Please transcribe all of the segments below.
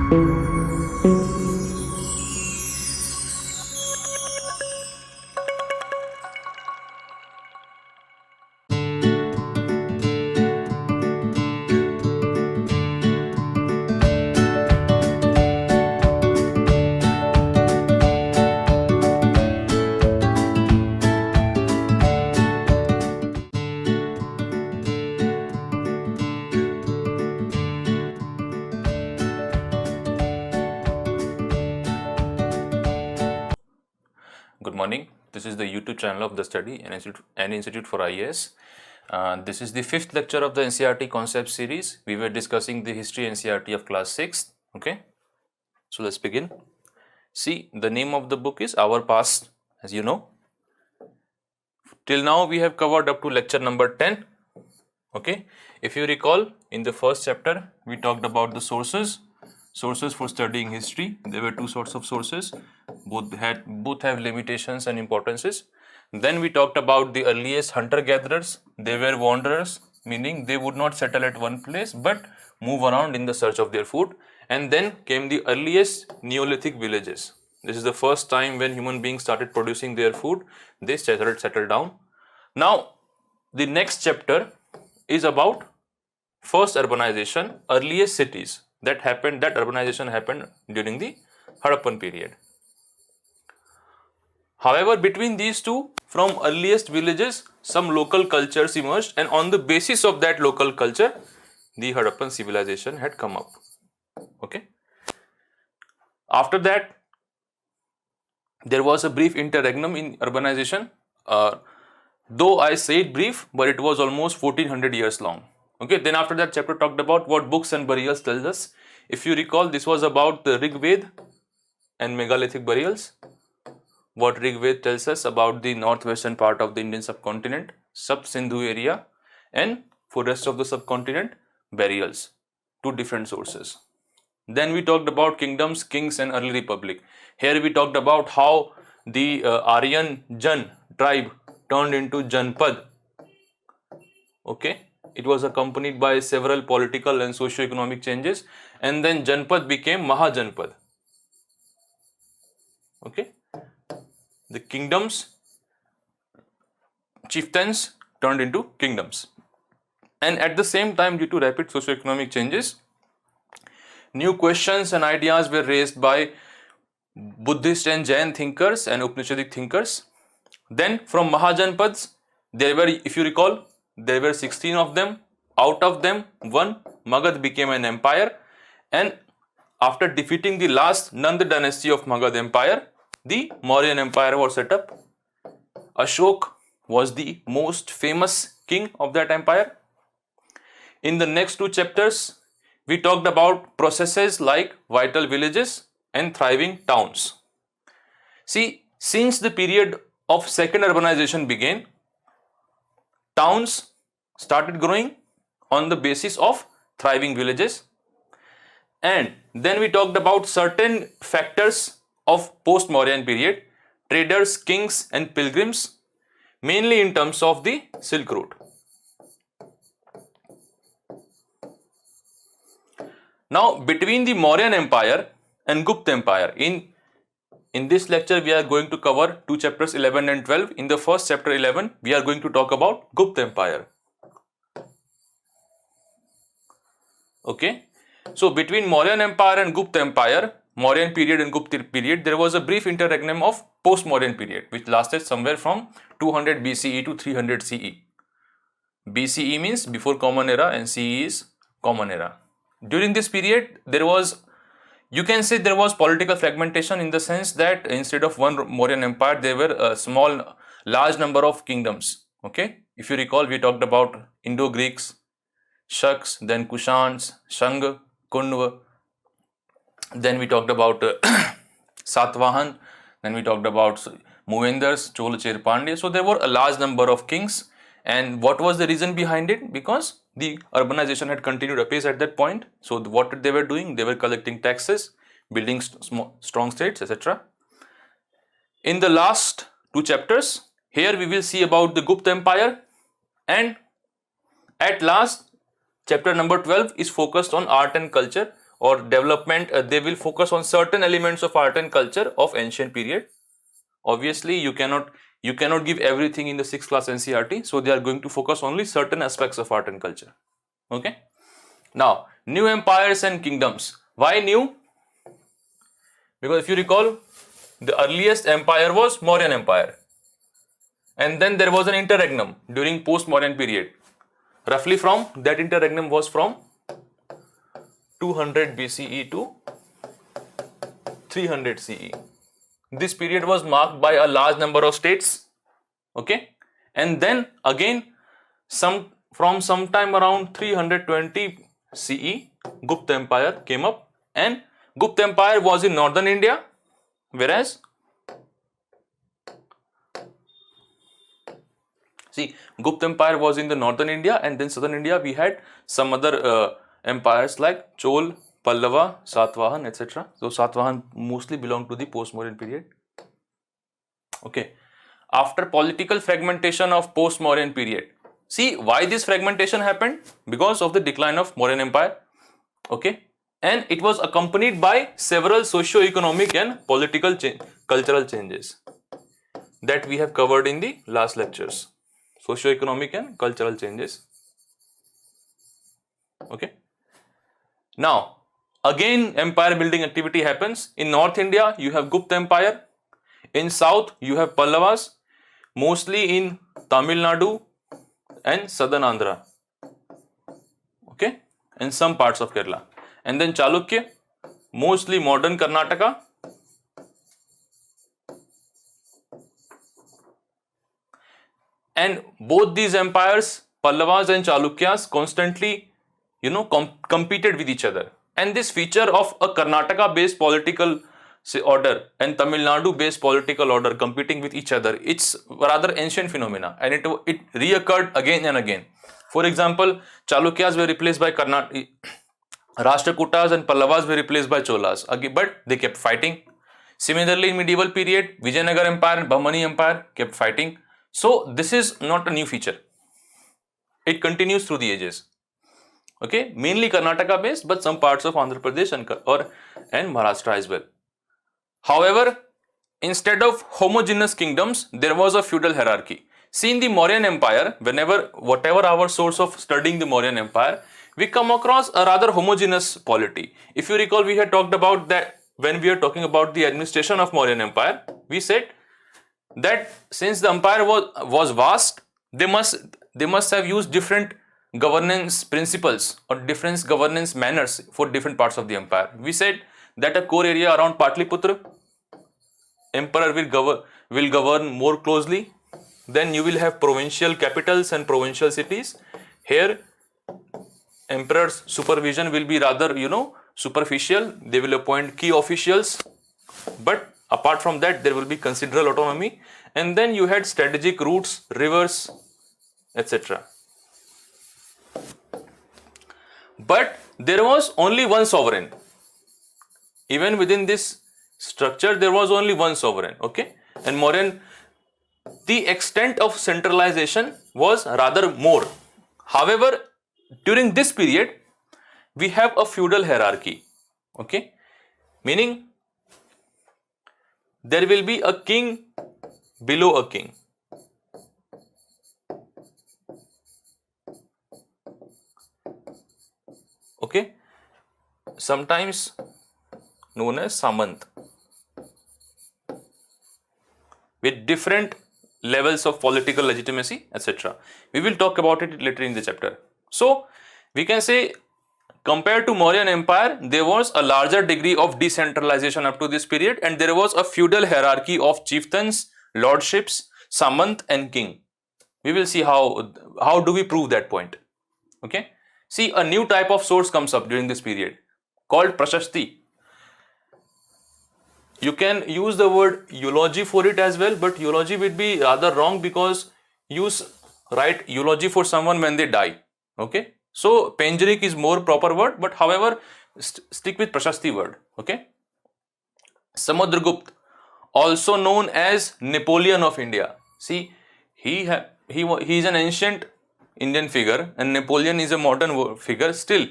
Good morning. This is the YouTube channel of the study and Institute for IAS. This is the fifth lecture of the NCERT concept series. We were discussing the history NCERT of class 6. Okay. So let's begin. See, the name of the book is Our Past, as you know. Till now we have covered up to lecture number 10. Okay. If you recall, in the first chapter we talked about the sources for studying history. There were two sorts of sources. Both have limitations and importances. Then we talked about the earliest hunter-gatherers. They were wanderers, meaning they would not settle at one place but move around in the search of their food. And then came the earliest Neolithic villages. This is the first time when human beings started producing their food. They settled down. Now, the next chapter is about first urbanization, earliest cities. That urbanization happened during the Harappan period. However, between these two, from earliest villages, some local cultures emerged, and on the basis of that local culture, the Harappan civilization had come up. Okay. After that, there was a brief interregnum in urbanization. Though I said brief, but it was almost 1400 years long. Okay, then after that chapter talked about what books and burials tells us. If you recall, this was about the Rig Veda and megalithic burials. What Rig Veda tells us about the northwestern part of the Indian subcontinent, sub-Sindhu area, and for rest of the subcontinent, burials, two different sources. Then we talked about kingdoms, kings, and early republic. Here we talked about how the Aryan Jan tribe turned into Janpad. Okay. It was accompanied by several political and socio-economic changes, and then Janpad became Mahajanpad. Okay. The kingdoms, chieftains turned into kingdoms. And at the same time, due to rapid socio-economic changes, new questions and ideas were raised by Buddhist and Jain thinkers and Upanishadic thinkers. Then from Mahajanpads, there were, if you recall, there were 16 of them. Out of them, one, Magad became an empire, and after defeating the last Nanda dynasty of Magad Empire, the Mauryan Empire was set up. Ashok was the most famous king of that empire. In the next two chapters, we talked about processes like vital villages and thriving towns. See, since the period of second urbanization began, towns started growing on the basis of thriving villages. And then we talked about certain factors of post-Mauryan period, traders, kings, and pilgrims, mainly in terms of the Silk Route. Now, between the Mauryan Empire and Gupta Empire, in this lecture, we are going to cover two chapters 11 and 12. In the first chapter 11, we are going to talk about Gupta Empire. Okay. So, between Mauryan Empire and Gupta Empire, Mauryan period and Gupta period, there was a brief interregnum of post-Mauryan period, which lasted somewhere from 200 BCE to 300 CE. BCE means before Common Era and CE is Common Era. During this period, you can say there was political fragmentation in the sense that instead of one Mauryan Empire, there were a large number of kingdoms. Okay. If you recall, we talked about Indo-Greeks, Shaks, then Kushans, Shanga, Kundva. Then we talked about Satvahan. Then we talked about Movendars, Chola, Cher, Pandya. So there were a large number of kings. And what was the reason behind it? Because the urbanization had continued apace at that point. So what they were doing? They were collecting taxes, building strong states, etc. In the last two chapters, here we will see about the Gupta Empire, and at last, chapter number 12 is focused on art and culture or development, they will focus on certain elements of art and culture of ancient period. Obviously, you cannot give everything in the 6th class NCERT, so they are going to focus only certain aspects of art and culture. Okay. Now, new empires and kingdoms. Why new? Because if you recall, the earliest empire was Mauryan Empire, and then there was an interregnum during post-Mauryan period. Roughly from that interregnum was from 200 BCE to 300 CE. This period was marked by a large number of states. Okay, and then again from sometime around 320 CE, Gupta Empire came up, and Gupta Empire was in northern India, whereas Gupta Empire was in the northern India, and then southern India we had some other empires like Chol, Pallava, Satvahan, etc. So Satvahan mostly belong to the post-Mauryan period. Okay. After political fragmentation of post-Mauryan period. See why this fragmentation happened? Because of the decline of Mauryan Empire. Okay. And it was accompanied by several socio-economic and political cultural changes that we have covered in the last lectures. Socio-economic and cultural changes. Okay. Now, again empire building activity happens. In North India, you have Gupta Empire. In South, you have Pallavas, mostly in Tamil Nadu and southern Andhra. Okay, and some parts of Kerala. And then Chalukya, mostly modern Karnataka. And both these empires, Pallavas and Chalukyas, constantly, competed with each other. And this feature of a Karnataka-based political order and Tamil Nadu-based political order competing with each other, it's rather ancient phenomena, and it reoccurred again and again. For example, Chalukyas were replaced by Rashtrakutas, and Pallavas were replaced by Cholas. But they kept fighting. Similarly, in medieval period, Vijayanagar Empire and Bahmani Empire kept fighting. So this is not a new feature. It continues through the ages. Okay, mainly Karnataka based, but some parts of Andhra Pradesh and Maharashtra as well. However, instead of homogeneous kingdoms, there was a feudal hierarchy. See, in the Mauryan Empire, whatever our source of studying the Mauryan Empire, we come across a rather homogeneous polity. If you recall, we had talked about that when we are talking about the administration of Mauryan Empire. We said that since the empire was vast, they must have used different governance principles or different governance manners for different parts of the empire. We said that a core area around Patliputra, emperor will govern more closely. Then you will have provincial capitals and provincial cities. Here, emperor's supervision will be rather, superficial. They will appoint key officials, but apart from that, there will be considerable autonomy. And then you had strategic routes, rivers, etc. But there was only one sovereign. Even within this structure, there was only one sovereign. Okay, and Mauryan, the extent of centralization was rather more. However, during this period, we have a feudal hierarchy. Okay, meaning there will be a king below a king. Okay, sometimes known as Samant, with different levels of political legitimacy, etc. We will talk about it later in the chapter. So we can say, compared to Mauryan Empire, there was a larger degree of decentralization up to this period, and there was a feudal hierarchy of chieftains, lordships, Samant and king. We will see how do we prove that point. Okay. See, a new type of source comes up during this period called Prashasti. You can use the word eulogy for it as well, but eulogy would be rather wrong because you write eulogy for someone when they die. Okay, so Panegyric is more proper word, but however, stick with Prashasti word. Okay, Samudragupta, also known as Napoleon of India. See, he is an ancient Indian figure, and Napoleon is a modern figure. Still,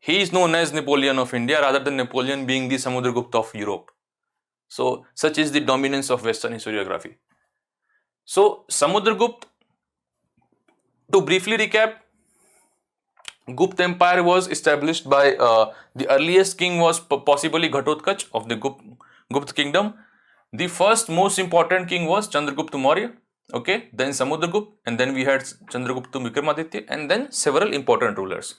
He is known as Napoleon of India rather than Napoleon being the Samudragupta of Europe. So such is the dominance of Western historiography. So Samudragupta, to briefly recap, Gupta Empire was established by the earliest king was possibly Ghatotkacha of the Gupta kingdom. The first most important king was Chandragupta Maurya, okay, then Samudragupta, and then we had Chandragupta Vikramaditya, and then several important rulers.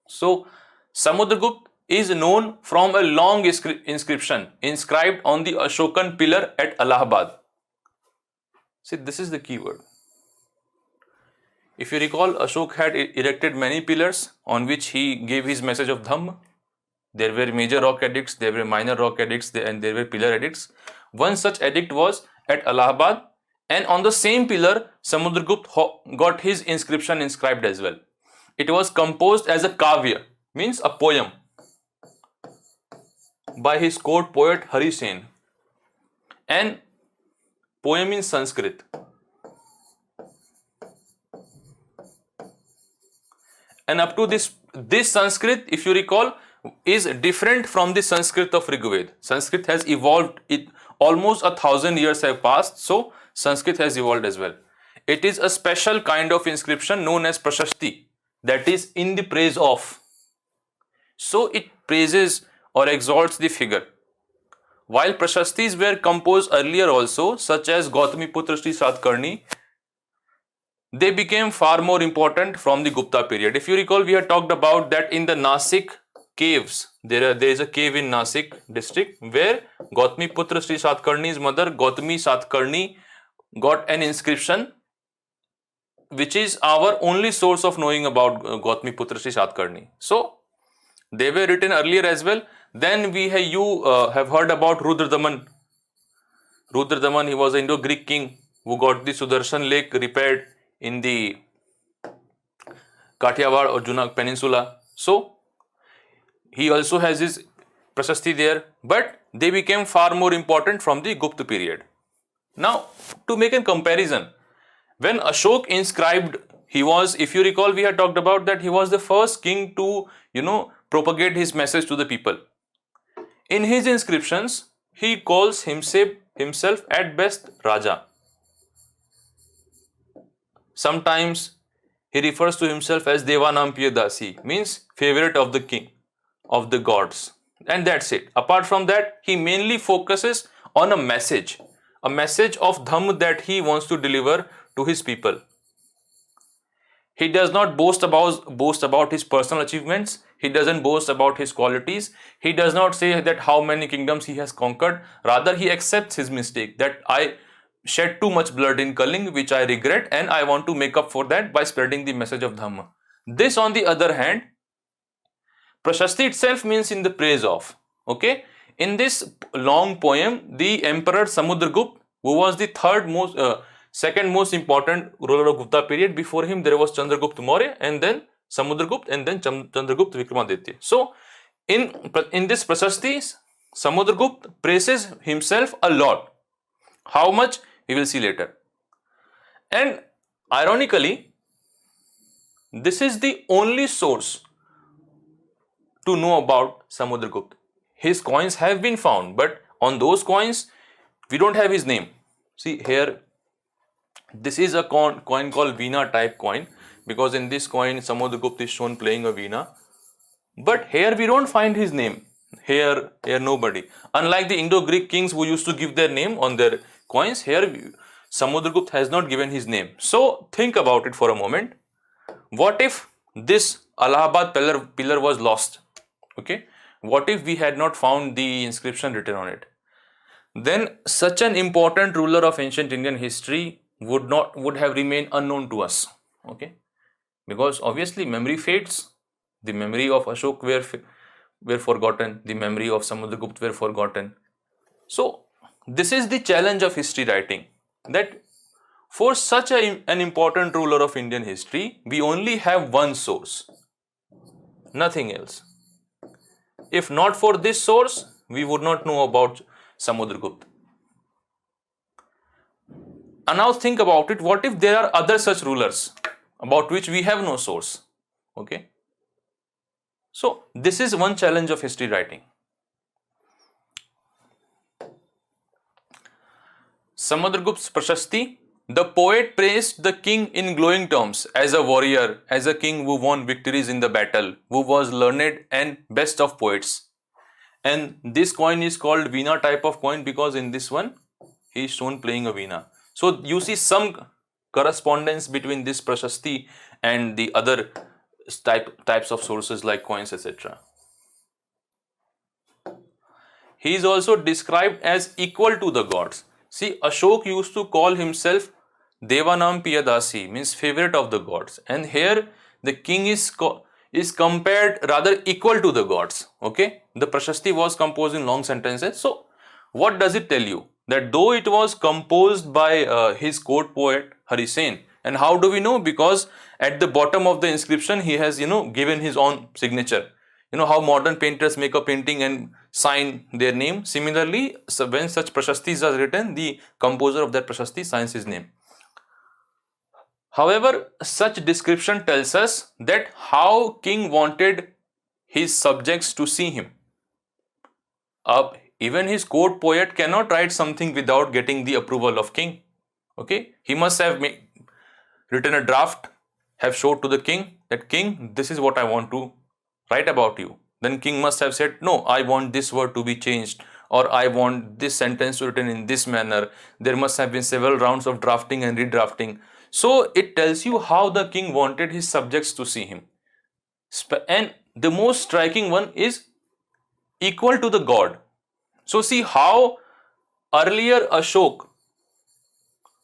So Samudragupta is known from a long inscription inscribed on the Ashokan pillar at Allahabad. See, this is the key word. If you recall, Ashok had erected many pillars on which he gave his message of Dhamma. There were major rock edicts, there were minor rock edicts, and there were pillar edicts. One such edict was at Allahabad, and on the same pillar, Samudragupta got his inscription inscribed as well. It was composed as a kavya, means a poem, by his court poet Hari Sen, and poem in Sanskrit. And up to this Sanskrit, if you recall, is different from the Sanskrit of Rigveda. Sanskrit has evolved, almost 1,000 years have passed, so Sanskrit has evolved as well. It is a special kind of inscription known as Prashasti, that is in the praise of. So it praises or exalts the figure. While Prashastis were composed earlier also, such as Gautami Putra Sri Satkarni, they became far more important from the Gupta period. If you recall, we had talked about that in the Nasik caves. There is a cave in Nasik district where Gautami Putra Sri Satkarni's mother, Gautami Satkarni, got an inscription, which is our only source of knowing about Gautami Putra Sri Satkarni. So they were written earlier as well. Then you have heard about Rudradaman. Rudradaman, he was an Indo-Greek king who got the Sudarshan Lake repaired in the Kathiawar or Junag Peninsula. So he also has his Prashasti there, but they became far more important from the Gupta period. Now, to make a comparison, when Ashok inscribed, he was, if you recall, we had talked about that he was the first king to, propagate his message to the people. In his inscriptions, he calls himself at best Raja. Sometimes he refers to himself as Devanam Piyadasi, means favorite of the king, of the gods. And that's it. Apart from that, he mainly focuses on a message of Dhamma that he wants to deliver to his people. He does not boast about his personal achievements. He doesn't boast about his qualities. He does not say that how many kingdoms he has conquered. Rather, he accepts his mistake, that I shed too much blood in Kaling, which I regret, and I want to make up for that by spreading the message of Dhamma. This, on the other hand, Prashasti itself means in the praise of. Okay, in this long poem, the Emperor Samudragupta, who was the second most important ruler of Gupta period. Before him, there was Chandragupta Maurya, and then Samudragupta, and then Chandragupta Vikramaditya. So, in this Prashasti, Samudragupta praises himself a lot. How much? We will see later. And ironically, this is the only source to know about Samudragupta. His coins have been found, but on those coins, we don't have his name. See here, this is a coin called Veena type coin, because in this coin, Samudragupta is shown playing a Veena. But here we don't find his name. Here nobody. Unlike the Indo-Greek kings who used to give their name on their coins, here Samudragupta has not given his name. So think about it for a moment. What if this Allahabad pillar was lost? Okay. What if we had not found the inscription written on it? Then such an important ruler of ancient Indian history would have remained unknown to us. Okay. Because obviously memory fades. The memory of Ashok were forgotten. The memory of Samudragupta were forgotten. So this is the challenge of history writing, that for such an important ruler of Indian history, we only have one source, nothing else. If not for this source, we would not know about Samudragupta. And now think about it, what if there are other such rulers about which we have no source? Okay. So this is one challenge of history writing. Samudragupta's Prashasti. The poet praised the king in glowing terms as a warrior, as a king who won victories in the battle, who was learned and best of poets. And this coin is called Veena type of coin because in this one he is shown playing a Veena. So you see some correspondence between this Prashasti and the other types of sources like coins, etc. He is also described as equal to the gods. See, Ashok used to call himself Devanam Piyadasi, means favorite of the gods, and here the king is compared rather equal to the gods. Okay, the Prashasti was composed in long sentences. So what does it tell you? That though it was composed by his court poet Hari Sen, and how do we know? Because at the bottom of the inscription he has given his own signature. You know how modern painters make a painting and sign their name. Similarly, so when such prashastis are written, the composer of that prashasti signs his name. However, such description tells us that how king wanted his subjects to see him. Even his court poet cannot write something without getting the approval of king. Okay, he must have written a draft, have showed to the king that king, this is what I want to write about you. Then king must have said, no, I want this word to be changed, or I want this sentence written in this manner. There must have been several rounds of drafting and redrafting. So it tells you how the king wanted his subjects to see him. And the most striking one is equal to the god. So see how earlier Ashok,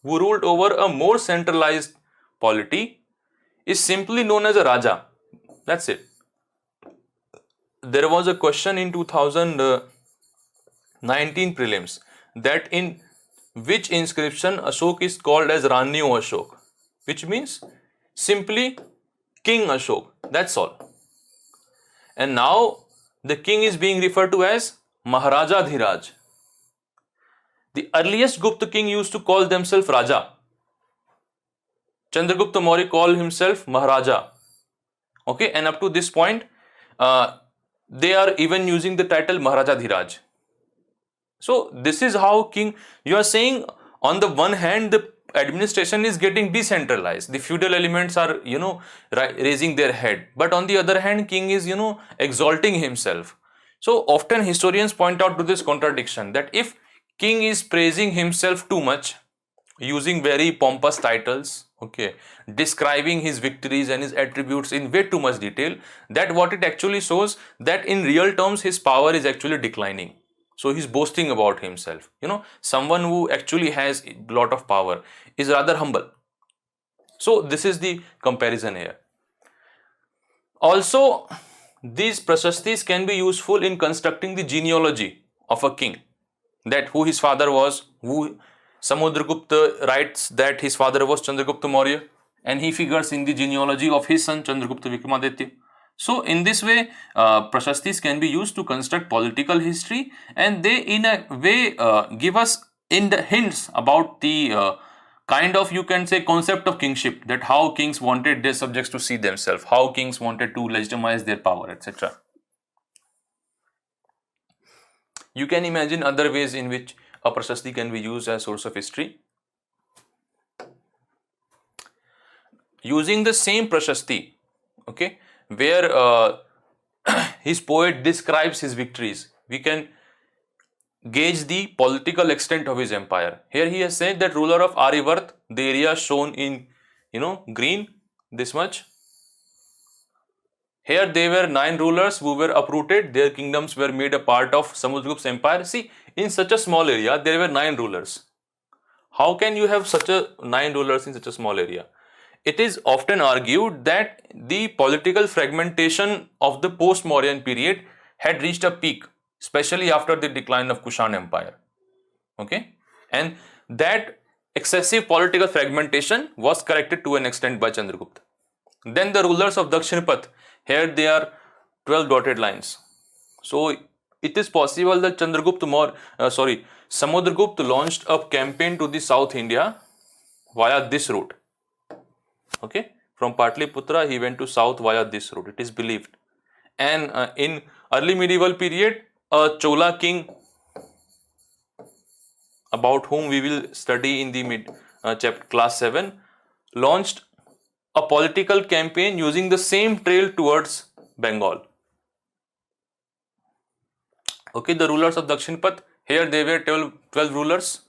who ruled over a more centralized polity, is simply known as a Raja. That's it. There was a question in 2019 prelims that in which inscription Ashok is called as Ranyo Ashok, which means simply King Ashok. That's all. And now the king is being referred to as Maharaja Dhiraj. The earliest Gupta king used to call themselves Raja. Chandragupta Maurya called himself Maharaja. Okay, and up to this point, they are even using the title Maharaja Dhiraj. So this is how king, you are saying on the one hand the administration is getting decentralized, the feudal elements are raising their head, but on the other hand king is exalting himself. So often historians point out to this contradiction, that if king is praising himself too much, using very pompous titles, okay, describing his victories and his attributes in way too much detail, that what it actually shows that in real terms his power is actually declining. So he's boasting about himself. Someone who actually has a lot of power is rather humble. So this is the comparison here. Also, these prashastis can be useful in constructing the genealogy of a king, that who his father was, who Samudragupta writes that his father was Chandragupta Maurya, and he figures in the genealogy of his son Chandragupta Vikramaditya. So in this way, prashastis can be used to construct political history, and they in a way give us hints about the kind of, you can say, concept of kingship, that how kings wanted their subjects to see themselves, how kings wanted to legitimize their power, etc. You can imagine other ways in which a prashasti can be used as a source of history. Using the same prashasti, okay, where his poet describes his victories, we can gauge the political extent of his empire. Here he has said that ruler of Aryavarth, the area shown in green, this much. Here there were 9 rulers who were uprooted, their kingdoms were made a part of Samudragupta's empire. See, in such a small area there were 9 rulers. How can you have such a 9 rulers in such a small area? It is often argued that the political fragmentation of the post-Mauryan period had reached a peak, especially after the decline of Kushan Empire. Okay, and that excessive political fragmentation was corrected to an extent by Chandragupta. Then the rulers of Dakshinpath, here they are 12 dotted lines. So it is possible that Samudragupta launched a campaign to the South India via this route. Okay, from Patliputra he went to south via this route, it is believed. And in early medieval period, a Chola king, about whom we will study in the chapter class 7, launched a political campaign using the same trail towards Bengal. Okay, the rulers of Dakshinpat, here they were 12 rulers,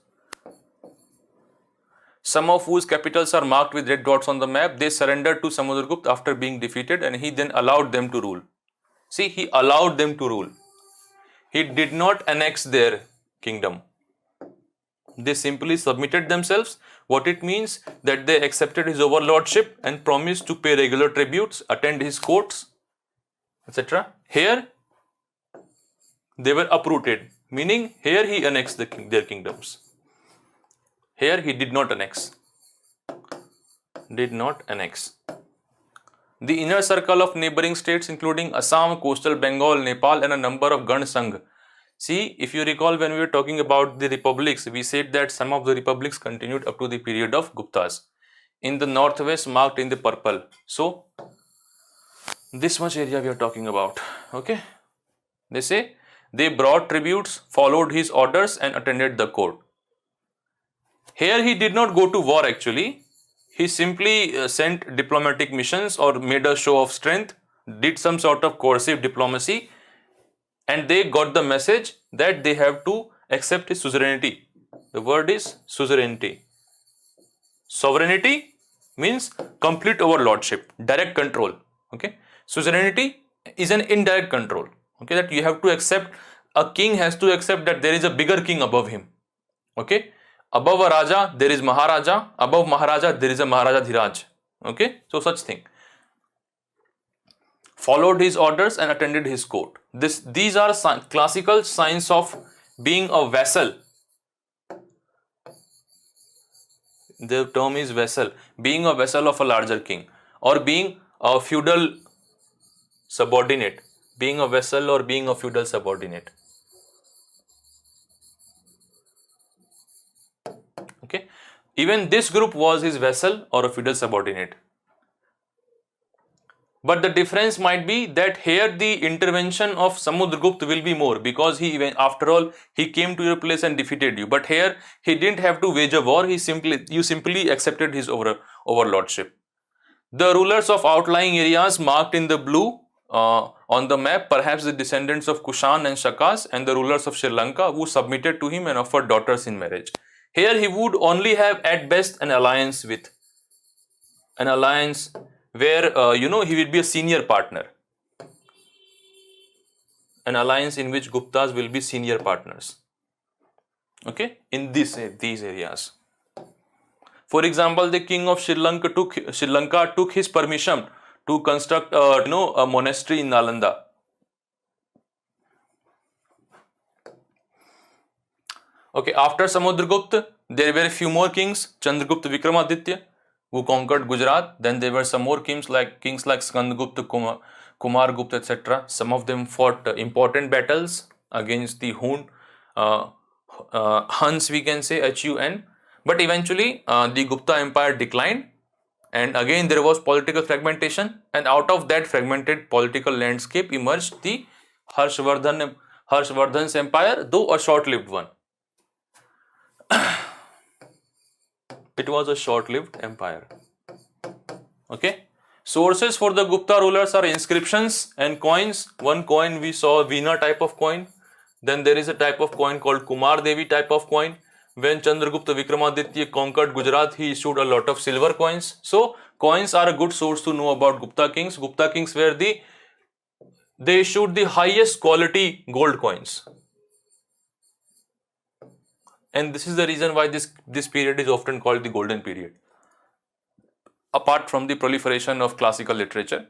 some of whose capitals are marked with red dots on the map. They surrendered to Samudragupta after being defeated, and he then allowed them to rule. See, he allowed them to rule. He did not annex their kingdom. They simply submitted themselves. What it means that they accepted his overlordship and promised to pay regular tributes, attend his courts, etc. Here they were uprooted, meaning here he annexed their kingdoms. Here he did not annex. Did not annex. The inner circle of neighboring states, including Assam, coastal Bengal, Nepal, and a number of Gan Sangh. See, if you recall, when we were talking about the republics, we said that some of the republics continued up to the period of Guptas. In the northwest, marked in the purple. So, this much area we are talking about. Okay. They say they brought tributes, followed his orders, and attended the court. Here he did not go to war actually. He simply sent diplomatic missions or made a show of strength, did some sort of coercive diplomacy, and they got the message that they have to accept his suzerainty. The word is suzerainty. Sovereignty means complete overlordship, direct control. Okay. Suzerainty is an indirect control. Okay, that you have to accept. A king has to accept that there is a bigger king above him. Okay. Above a Raja, there is Maharaja. Above Maharaja, there is a Maharaja Dhiraj. Okay. So such thing. Followed his orders and attended his court. These are classical signs of being a vassal. The term is vassal. Being a vassal of a larger king, or being a feudal subordinate. Being a vassal or being a feudal subordinate. Okay. Even this group was his vassal or a feudal subordinate. But the difference might be that here the intervention of Samudragupta will be more, because after all, he came to your place and defeated you. But here he didn't have to wage a war. You simply accepted his overlordship. The rulers of outlying areas marked in the blue on the map, perhaps the descendants of Kushan and Shakas, and the rulers of Sri Lanka, who submitted to him and offered daughters in marriage. Here he would only have at best an alliance where he will be a senior partner. An alliance in which Guptas will be senior partners. Okay, in these areas. For example, the king of Sri Lanka took his permission to construct a monastery in Nalanda. Okay, after Samudragupta, there were a few more kings. Chandragupta Vikramaditya, who conquered Gujarat. Then there were some more kings like Skandagupta, Kumargupta, etc. Some of them fought important battles against the Huns, we can say, Hun. But eventually, the Gupta Empire declined, and again there was political fragmentation. And out of that fragmented political landscape emerged the Harshvardhan's empire, though a short-lived one. It was a short-lived empire. Okay. Sources for the Gupta rulers are inscriptions and coins. One coin we saw, Veena type of coin. Then there is a type of coin called Kumar Devi type of coin. When Chandragupta Vikramaditya conquered Gujarat, he issued a lot of silver coins. So coins are a good source to know about Gupta kings. Gupta kings were they issued the highest quality gold coins. And this is the reason why this period is often called the golden period. Apart from the proliferation of classical literature.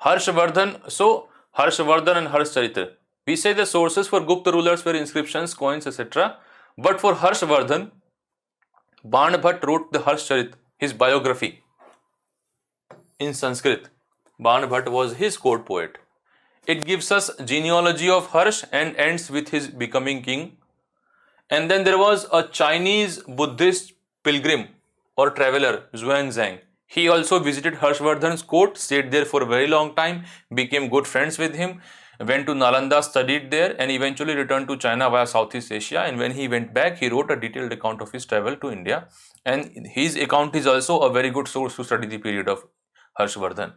Harshvardhan and Harshcharitra. We say the sources for Gupta rulers were inscriptions, coins, etc. But for Harshvardhan, Banbhat wrote the Harshcharitra, his biography, in Sanskrit. Banbhat was his court poet. It gives us genealogy of Harsh and ends with his becoming king. And then there was a Chinese Buddhist pilgrim or traveler, Xuanzang. He also visited Harshvardhan's court, stayed there for a very long time, became good friends with him, went to Nalanda, studied there, and eventually returned to China via Southeast Asia. And when he went back, he wrote a detailed account of his travel to India. And his account is also a very good source to study the period of Harshvardhan.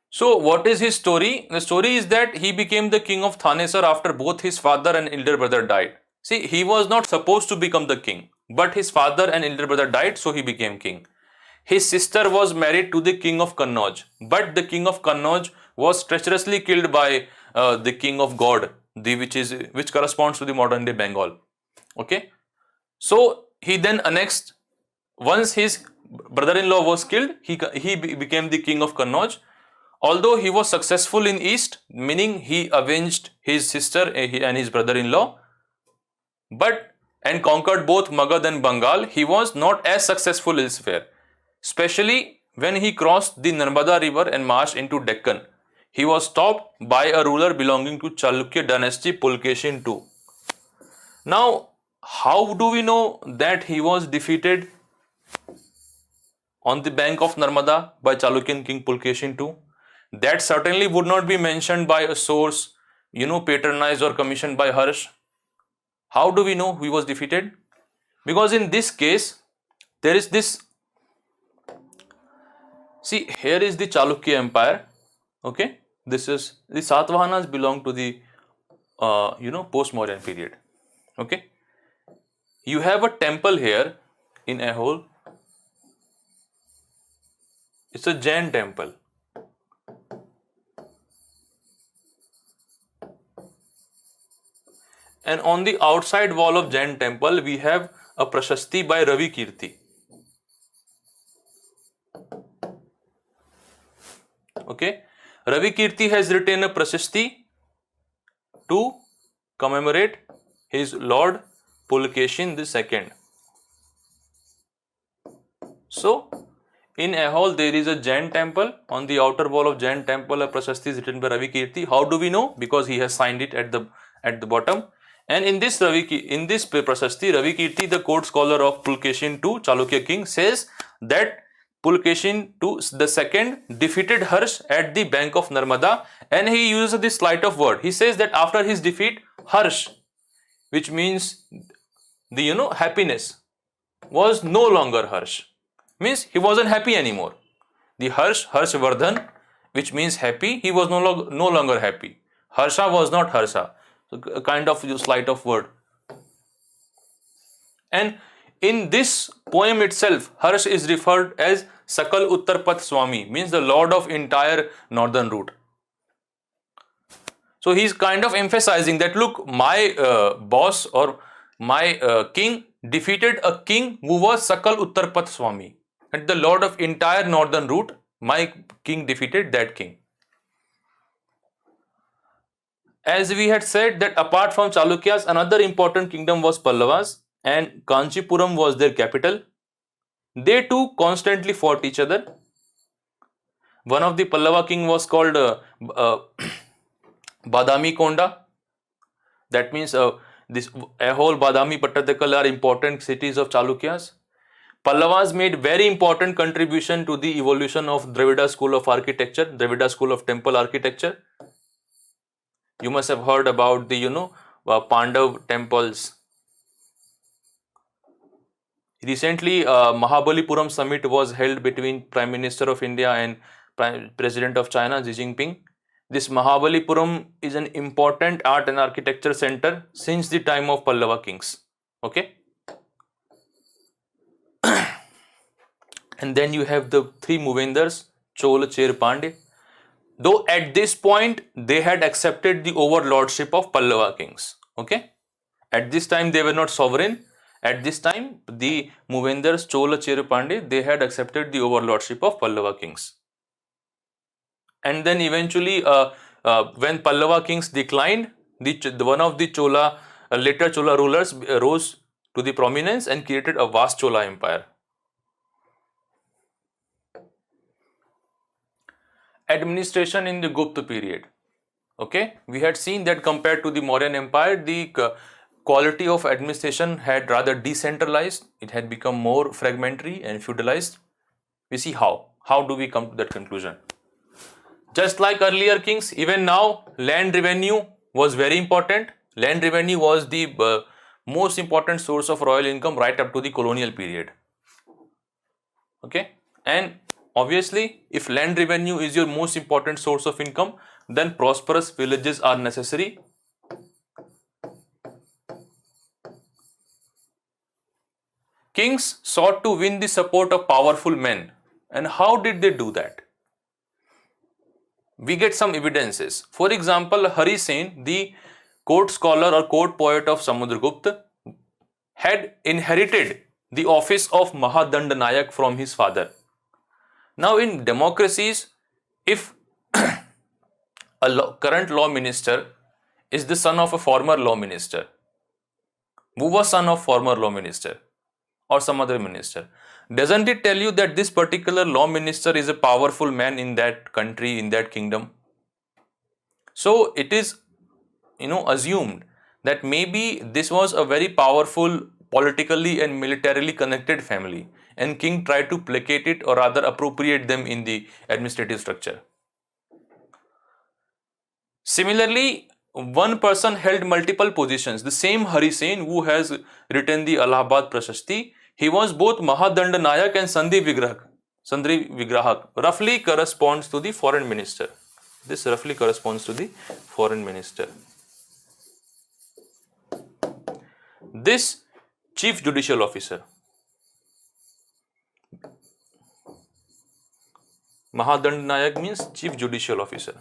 So, what is his story? The story is that he became the king of Thanesar after both his father and elder brother died. See, he was not supposed to become the king, but his father and elder brother died, so he became king. His sister was married to the king of Kannauj, but the king of Kannauj was treacherously killed by the king of God, which corresponds to the modern day Bengal. Okay, so he then annexed. Once his brother-in-law was killed, he became the king of Kannauj. Although he was successful in east, meaning he avenged his sister and his brother-in-law, but and conquered both Magad and Bengal, he was not as successful elsewhere. Especially when he crossed the Narmada river and marched into Deccan, he was stopped by a ruler belonging to Chalukya dynasty, Pulkeshin II. Now, how do we know that he was defeated on the bank of Narmada by Chalukyan king Pulkeshin II? That certainly would not be mentioned by a source, patronized or commissioned by Harsh. How do we know he was defeated? Because in this case, there is this. See, here is the Chalukya Empire. Okay, this is the Satavahanas belong to the post-Mauryan period. Okay, you have a temple here in Aihole. It's a Jain temple. And on the outside wall of Jain temple, we have a Prashasti by Ravi Kirti. Okay, Ravi Kirti has written a Prashasti to commemorate his lord Pulkeshin II. So, in Aihole there is a Jain temple. On the outer wall of Jain temple, a Prashasti is written by Ravi Kirti. How do we know? Because he has signed it at the bottom. And in this Prashasti, Ravi Kirti, the court scholar of Pulkeshin II, Chalukya king, says that Pulkeshin II defeated Harsh at the bank of Narmada, and he uses this sleight of word. He says that after his defeat, Harsh, which means the happiness, was no longer Harsh. Means he wasn't happy anymore. The Harshvardhan, which means happy, he was no longer happy. Harsha was not Harsha. So a kind of sleight of word. And in this poem itself, Harsh is referred as Sakal Uttarpath Swami, means the lord of entire northern route. So he's kind of emphasizing that, look, my boss or my king defeated a king who was Sakal Uttarpath Swami. And the lord of entire northern route, my king defeated that king. As we had said that apart from Chalukyas, another important kingdom was Pallavas, and Kanchipuram was their capital. They too constantly fought each other. One of the Pallava king was called Badami Konda. That means this Aihole, Badami, Pattadakal are important cities of Chalukyas. Pallavas made very important contribution to the evolution of Dravida school of architecture, Dravida school of temple architecture. You must have heard about the Pandav temples. Recently, Mahabalipuram summit was held between Prime Minister of India and President of China, Xi Jinping. This Mahabalipuram is an important art and architecture center since the time of Pallava kings. Okay. And then you have the three Movendars, Chola, Cher, Pandey. Though at this point they had accepted the overlordship of Pallava kings. Okay. At this time they were not sovereign. At this time the Movendars, Chola, Cher, Pandey, they had accepted the overlordship of Pallava kings. And then eventually when Pallava kings declined, one of the later Chola rulers rose to the prominence and created a vast Chola empire. Administration in the Gupta period. Okay, we had seen that compared to the Mauryan Empire, the quality of administration had rather decentralized. It had become more fragmentary and feudalized. We see how. How do we come to that conclusion? Just like earlier kings, even now land revenue was very important. Land revenue was the most important source of royal income right up to the colonial period. Okay, and obviously if land revenue is your most important source of income, then prosperous villages are necessary. Kings sought to win the support of powerful men. And how did they do that? We get some evidences. For example, Hari Sen, the court scholar or court poet of Samudragupta, had inherited the office of Mahadandanayak from his father. Now, in democracies, if a current law minister is the son of a former law minister, who was son of former law minister or some other minister, doesn't it tell you that this particular law minister is a powerful man in that country, in that kingdom? So it is, assumed that maybe this was a very powerful, politically and militarily connected family, and king tried to placate it or rather appropriate them in the administrative structure. Similarly, one person held multiple positions. The same Hari Sen who has written the Allahabad Prashasti, he was both Mahadandanayak and Sandhi Vigrahak, roughly corresponds to the foreign minister. This roughly corresponds to the foreign minister. This chief judicial officer, Mahadandanayak means chief judicial officer.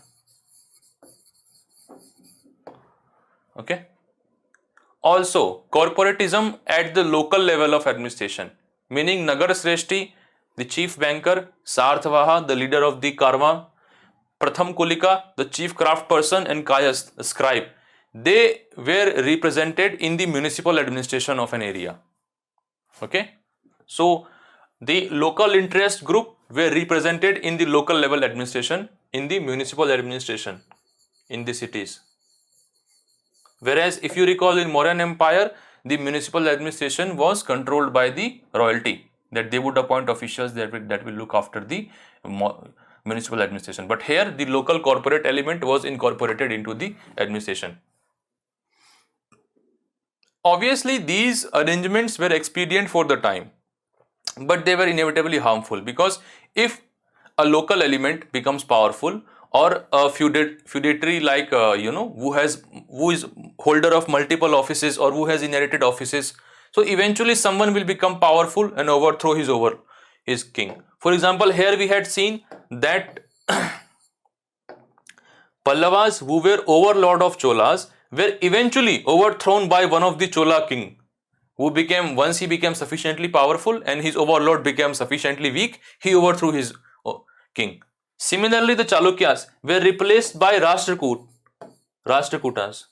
Okay. Also, corporatism at the local level of administration, meaning Nagar Sreshti, the chief banker, Sarthavaha, the leader of the Karma, Pratham Kulika, the chief craft person, and Kayas, the scribe, they were represented in the municipal administration of an area. Okay. So, the local interest group were represented in the local level administration, in the municipal administration, in the cities. Whereas if you recall in Mauryan Empire, the municipal administration was controlled by the royalty, that they would appoint officials that will look after the municipal administration. But here the local corporate element was incorporated into the administration. Obviously these arrangements were expedient for the time, but they were inevitably harmful, because if a local element becomes powerful, or a feudatory like who is holder of multiple offices or who has inherited offices, so eventually someone will become powerful and overthrow his king. For example, here we had seen that Pallavas, who were overlord of Cholas, were eventually overthrown by one of the Chola king, who became, once he became sufficiently powerful and his overlord became sufficiently weak, he overthrew his king. Similarly, the Chalukyas were replaced by Rashtrakutas.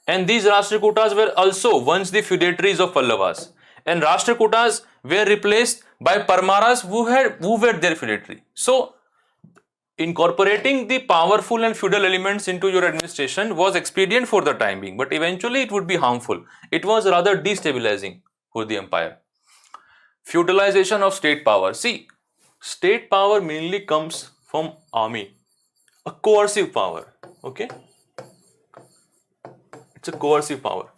And these Rashtrakutas were also once the feudatories of Pallavas. And Rashtrakutas were replaced by Parmaras, who were their feudatory. So, incorporating the powerful and feudal elements into your administration was expedient for the time being, but eventually it would be harmful. It was rather destabilizing for the empire. Feudalization of state power. See, state power mainly comes from army, a coercive power. Okay, it's a coercive power.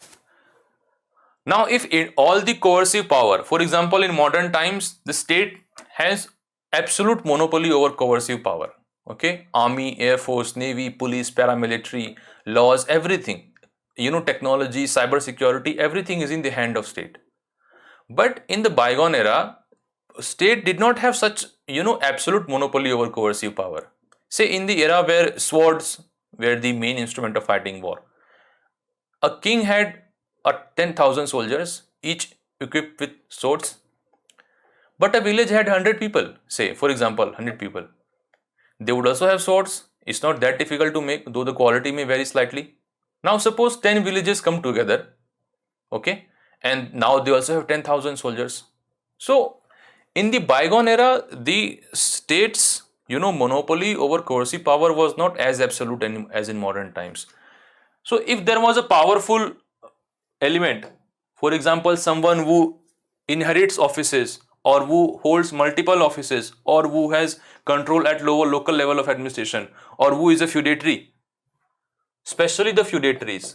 Now, if in all the coercive power, for example, in modern times, the state has absolute monopoly over coercive power. Okay, army, air force, navy, police, paramilitary, laws, everything, technology, cyber security, everything is in the hand of state. But in the bygone era, state did not have such, absolute monopoly over coercive power. Say in the era where swords were the main instrument of fighting war, a king had 10,000 soldiers, each equipped with swords, but a village had 100 people, say, for example, 100 people. They would also have swords. It's not that difficult to make, though the quality may vary slightly. Now, suppose 10 villages come together, okay, and now they also have 10,000 soldiers. So, in the bygone era, the state's, monopoly over coercive power was not as absolute as in modern times. So, if there was a powerful element, for example, someone who inherits offices or who holds multiple offices, or who has control at lower local level of administration, or who is a feudatory, especially the feudatories.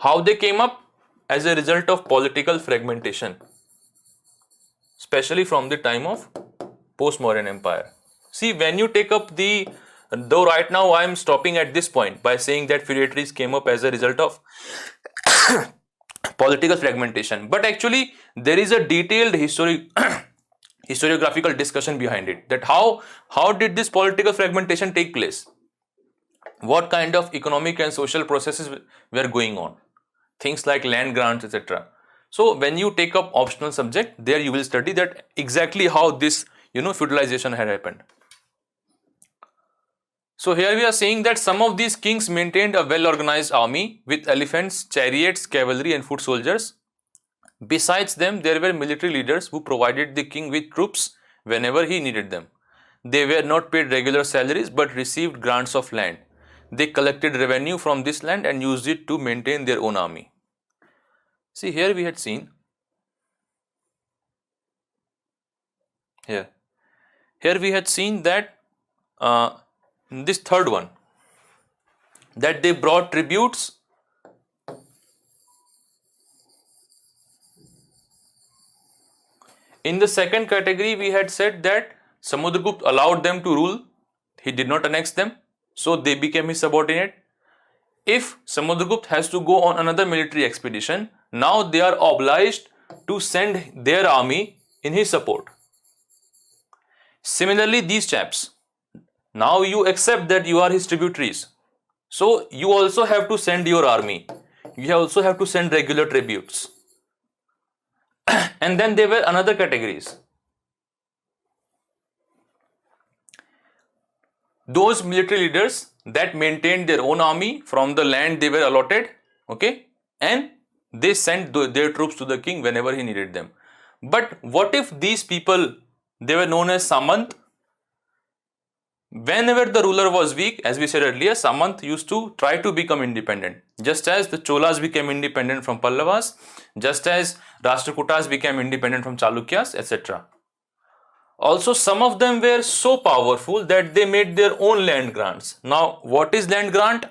How they came up? As a result of political fragmentation, especially from the time of post-Mauryan Empire. See, when you take up though right now I am stopping at this point by saying that feudatories came up as a result of political fragmentation, but actually there is a detailed historiographical discussion behind it, that how did this political fragmentation take place, what kind of economic and social processes were going on, things like land grants, etc. So when you take up optional subject, there you will study that exactly how this feudalization had happened. So here we are saying that some of these kings maintained a well organized army with elephants, chariots, cavalry and foot soldiers. Besides them, there were military leaders who provided the king with troops whenever he needed them. They were not paid regular salaries but received grants of land. They collected revenue from this land and used it to maintain their own army. See, here we had seen, here we had seen that this third one, that they brought tributes. In the second category, we had said that Samudragupta allowed them to rule. He did not annex them, so they became his subordinate. If Samudragupta has to go on another military expedition, now they are obliged to send their army in his support. Similarly, these chaps, now you accept that you are his tributaries, so you also have to send your army. You also have to send regular tributes. And then there were another categories. Those military leaders that maintained their own army from the land they were allotted, okay, and they sent their troops to the king whenever he needed them. But what if these people, they were known as Samant? Whenever the ruler was weak, as we said earlier, Samant used to try to become independent. Just as the Cholas became independent from Pallavas, just as Rashtrakutas became independent from Chalukyas, etc. Also, some of them were so powerful that they made their own land grants. Now, what is land grant?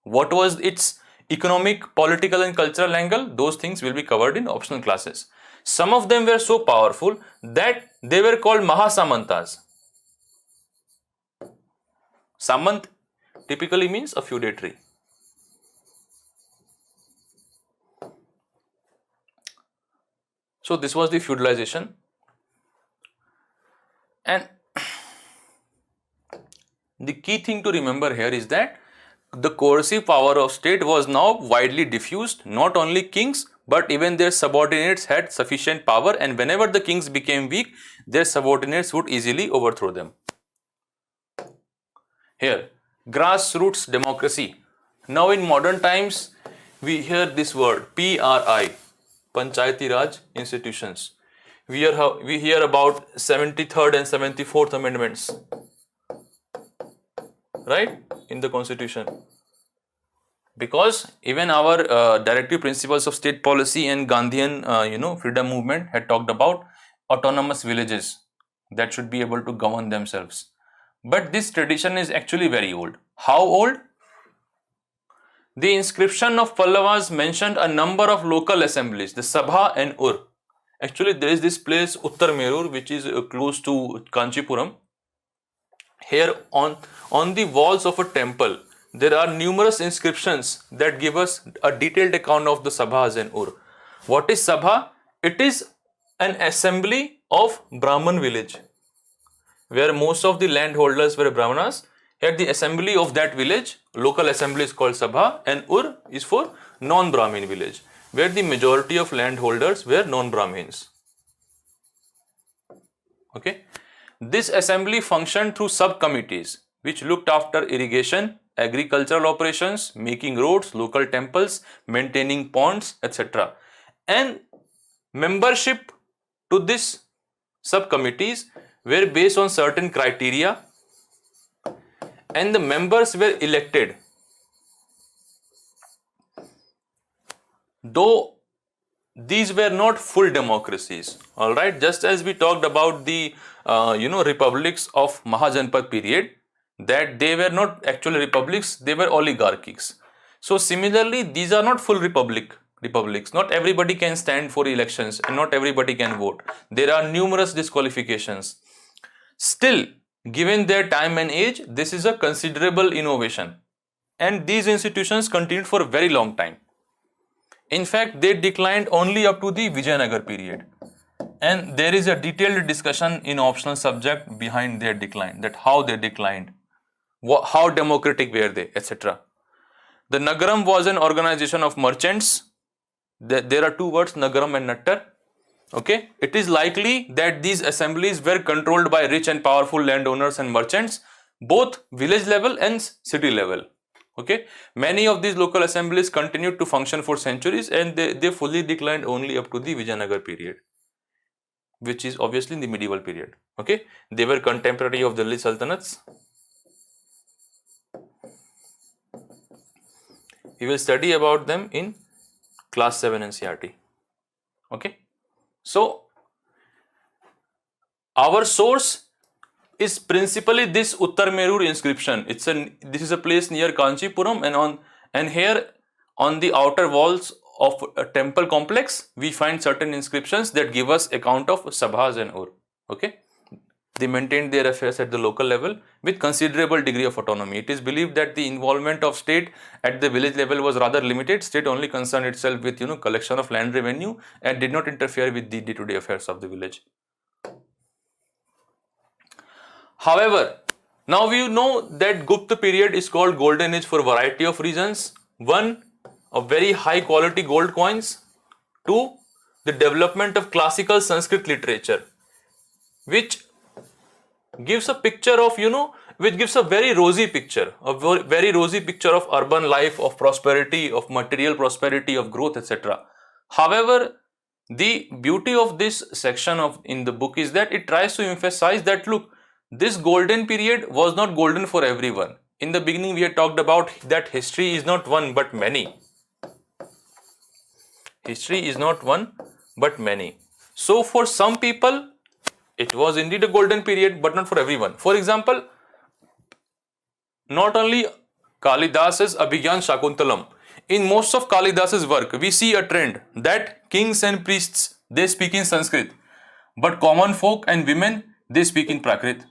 What was its economic, political and cultural angle? Those things will be covered in optional classes. Some of them were so powerful that they were called Mahasamantas. Samant typically means a feudatory. So this was the feudalization. And the key thing to remember here is that the coercive power of state was now widely diffused. Not only kings, but even their subordinates had sufficient power, and whenever the kings became weak, their subordinates would easily overthrow them. Here, grassroots democracy. Now in modern times, we hear this word PRI, Panchayati Raj institutions. We hear about 73rd and 74th amendments, right, in the constitution. Because even our directive principles of state policy and Gandhian, freedom movement had talked about autonomous villages that should be able to govern themselves. But this tradition is actually very old. How old? The inscription of Pallavas mentioned a number of local assemblies, the Sabha and Ur. Actually, there is this place Uttar Merur, which is close to Kanchipuram. Here on the walls of a temple, there are numerous inscriptions that give us a detailed account of the Sabhas and Ur. What is Sabha? It is an assembly of Brahman village, where most of the landholders were Brahmanas. Here the assembly of that village, local assembly, is called Sabha, and Ur is for non-Brahmin village, where the majority of landholders were non-Brahmins. Okay. This assembly functioned through sub-committees which looked after irrigation, agricultural operations, making roads, local temples, maintaining ponds, etc. And membership to this sub-committees were based on certain criteria, and the members were elected. though these were not full democracies, all right, just as we talked about the republics of Mahajanpad period, that they were not actually republics, they were oligarchies. So similarly, these are not full republics. Not everybody can stand for elections and not everybody can vote. There are numerous disqualifications. Still, given their time and age, this is a considerable innovation, and these institutions continued for a very long time. In fact, they declined only up to the Vijayanagar period, and there is a detailed discussion in optional subject behind their decline, that how they declined, how democratic were they, etc. The Nagaram was an organization of merchants. There are two words, Nagaram and Nattar. Okay, it is likely that these assemblies were controlled by rich and powerful landowners and merchants, both village level and city level. Okay, many of these local assemblies continued to function for centuries, and they fully declined only up to the Vijayanagar period, which is obviously in the medieval period. Okay, they were contemporary of the Delhi Sultanates. We will study about them in class 7 NCERT. Okay, so our source is principally this Uttarmerur inscription. This is a place near Kanchipuram, and here on the outer walls of a temple complex we find certain inscriptions that give us account of Sabhas and Ur. Okay, they maintained their affairs at the local level with considerable degree of autonomy. It is believed that the involvement of state at the village level was rather limited. State only concerned itself with collection of land revenue and did not interfere with the day-to-day affairs of the village. However, now we know that Gupta period is called Golden Age for a variety of reasons. One, of very high quality gold coins. Two, the development of classical Sanskrit literature, which gives a picture of, which gives a very rosy picture, of urban life, of prosperity, of material prosperity, of growth, etc. However, the beauty of this section in the book is that it tries to emphasize that, look, this golden period was not golden for everyone. In the beginning, we had talked about that history is not one but many. History is not one but many. So for some people, it was indeed a golden period, but not for everyone. For example, not only Kalidas's Abhigyan Shakuntalam, in most of Kalidas's work, we see a trend that kings and priests, they speak in Sanskrit, but common folk and women, they speak in Prakrit.